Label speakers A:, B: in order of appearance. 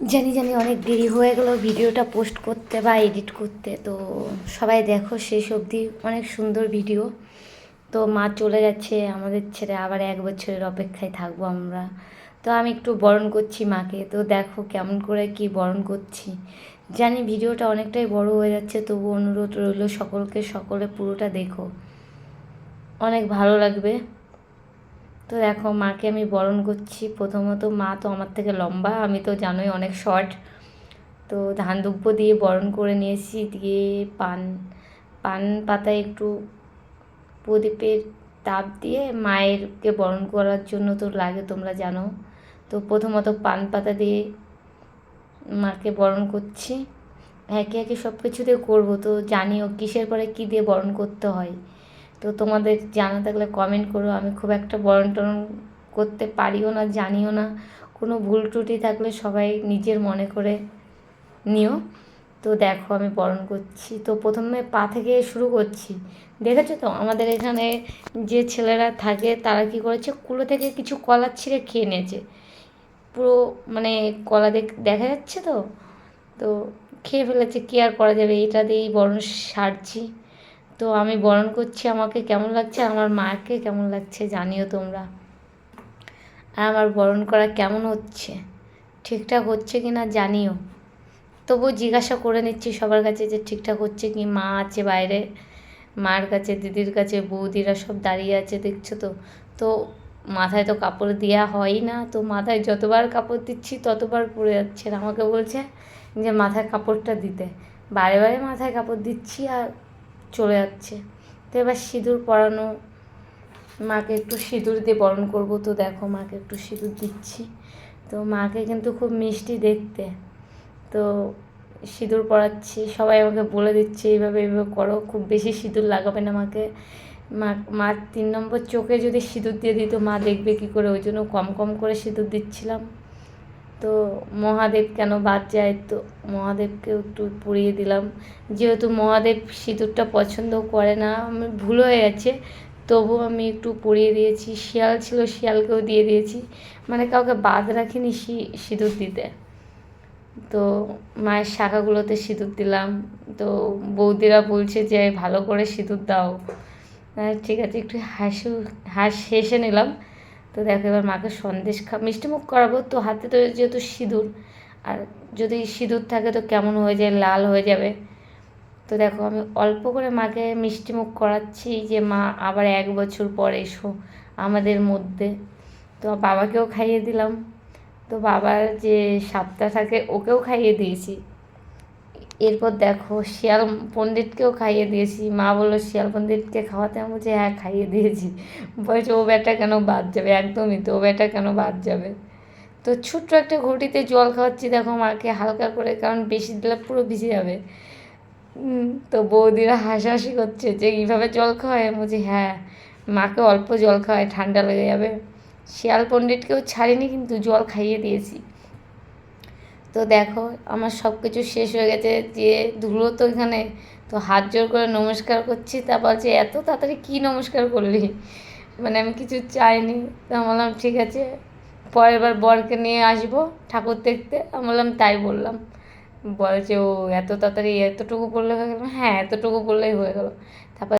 A: জানি জানি অনেক দেরি হয়ে গেল ভিডিওটা পোস্ট করতে বা এডিট করতে, তো সবাই দেখো শেষ অবধি, অনেক সুন্দর ভিডিও। তো মা চলে যাচ্ছে আমাদের ছেড়ে, আবার 1 বছরের অপেক্ষায় থাকবো আমরা। তো আমি একটু বরণ করছি মাকে, তো দেখো কেমন করে কি বরণ করছি। জানি ভিডিওটা অনেকটাই বড় হয়ে যাচ্ছে, তবু অনুরোধ রইল সকলে পুরোটা দেখো, অনেক ভালো লাগবে। তো দেখো মাকে আমি বরণ করছি। প্রথমত মা তো আমার থেকে লম্বা, আমি তো জানোই অনেক শর্ট। তো ধান দুব্বো দিয়ে বরণ করে নিয়েছি, দিয়ে পান পান পাতায় একটু প্রদীপের তাপ দিয়ে মায়েরকে বরণ করার জন্য তো লাগে, তোমরা জানো। তো প্রথমত পান পাতা দিয়ে মাকে বরণ করছি, একে একে সব কিছু দিয়ে করবো। তো জানিও কিসের পরে কী দিয়ে বরণ করতে হয়, তো তোমাদের জানা থাকলে কমেন্ট করো। আমি খুব একটা বরণ টরণ করতে পারিও না, জানিও না। কোনো ভুল ত্রুটি থাকলে সবাই নিজের মনে করে নিও। তো দেখো আমি বরণ করছি, তো প্রথমে পা থেকে শুরু করছি। দেখেছো তো আমাদের এখানে যে ছেলেরা থাকে তারা কি করেছে, কুলো থেকে কিছু কলা ছিঁড়ে খেয়ে নিয়েছে পুরো, মানে কলা দেখা যাচ্ছে তো। তো খেয়ে ফেলেছে, কী আর করা যাবে, এটা দিয়েই বরণ সারছি। তো আমি বরণ করছি, আমাকে কেমন লাগছে, আমার মাকে কেমন লাগছে জানিও তোমরা। আর আমার বরণ করা কেমন হচ্ছে, ঠিকঠাক হচ্ছে কি না জানিও। তবুও জিজ্ঞাসা করে নিচ্ছি সবার কাছে যে ঠিকঠাক হচ্ছে কি। মা আছে বাইরে, মার কাছে, দিদির কাছে, বৌদিরা সব দাঁড়িয়ে আছে, দেখছো তো। তো মাথায় তো কাপড় দেওয়া হয়ই না, তো মাথায় যতবার কাপড় দিচ্ছি ততবার পড়ে যাচ্ছে। আর আমাকে বলছে যে মাথায় কাপড়টা দিতে, বারে বারে মাথায় কাপড় দিচ্ছি আর চলে যাচ্ছে। তো এবার সিঁদুর পরানো, মাকে একটু সিঁদুর দিয়ে বরণ করবো। তো দেখো মাকে একটু সিঁদুর দিচ্ছি। তো মাকে কিন্তু খুব মিষ্টি দেখতে, তো সিঁদুর পরাচ্ছি। সবাই আমাকে বলে দিচ্ছে এইভাবে এইভাবে করো, খুব বেশি সিঁদুর লাগাবে না মাকে। মার 3 নম্বর চোখে যদি সিঁদুর দিয়ে দিত মা দেখবে কী করে, ওই জন্য কম কম করে সিঁদুর দিচ্ছিলাম। তো মহাদেব কেন বাদ যায়, তো মহাদেবকেও একটু পরিয়ে দিলাম। যেহেতু মহাদেব সিঁদুরটা পছন্দ করে না, আমি ভুল হয়ে গেছে, তবু আমি একটু পরিয়ে দিয়েছি। শিয়াল ছিল, শিয়ালকেও দিয়ে দিয়েছি, মানে কাউকে বাদ রাখিনি সিঁদুর দিতে। তো মায়ের শাখাগুলোতে সিঁদুর দিলাম। তো বৌদিরা বলছে যে ভালো করে সিঁদুর দাও। ঠিক আছে, একটু হেসে নিলাম। তো দেখো এবার মাকে সন্দেশ মিষ্টিমুখ করাবো, তো হাতে তো যেহেতু সিঁদুর, আর যদি সিঁদুর থাকে তো কেমন হয়ে যায়, লাল হয়ে যাবে। তো দেখো আমি অল্প করে মাকে মিষ্টিমুখ করাচ্ছি, যে মা আবার 1 বছর পর এসো আমাদের মধ্যে। তো বাবাকেও খাইয়ে দিলাম। তো বাবার যে সাপটা থাকে ওকেও খাইয়ে দিয়েছি। এরপর দেখো শিয়াল পণ্ডিতকেও খাইয়ে দিয়েছি। মা বললো শিয়াল পণ্ডিতকে খাওয়াতে, আমি বলছি হ্যাঁ খাইয়ে দিয়েছি। বলছে ও ব্যাটা কেন বাদ যাবে, একদমই তো, ও ব্যাটা কেন বাদ যাবে। তো ছোট্ট একটা ঘটিতে জল খাওয়াচ্ছি দেখো মাকে হালকা করে, কারণ বেশি দিলে পুরো ভিজে যাবে। তো বৌদিরা হাসাহাসি করছে যে এইভাবে জল খাওয়ায়, আমি বলছি হ্যাঁ মাকে অল্প জল খাওয়ায়, ঠান্ডা লেগে যাবে। শিয়াল পণ্ডিতকেও ছাড়িনি, কিন্তু জল খাইয়ে দিয়েছি। তো দেখো আমার সব কিছু শেষ হয়ে গেছে, যে ধুলো তো এখানে। তো হাত জোর করে নমস্কার করছি, তা বলছে এত তাড়াতাড়ি কী নমস্কার করলি, মানে আমি কিছু চাইনি। তো আমি বললাম ঠিক আছে, পরের বার বরকে নিয়ে আসবো ঠাকুর দেখতে, আমি বললাম তাই বললাম। বলছে ও এত তাড়াতাড়ি এতটুকু বললে হয়ে গেল, হ্যাঁ এতটুকু বললেই হয়ে গেল।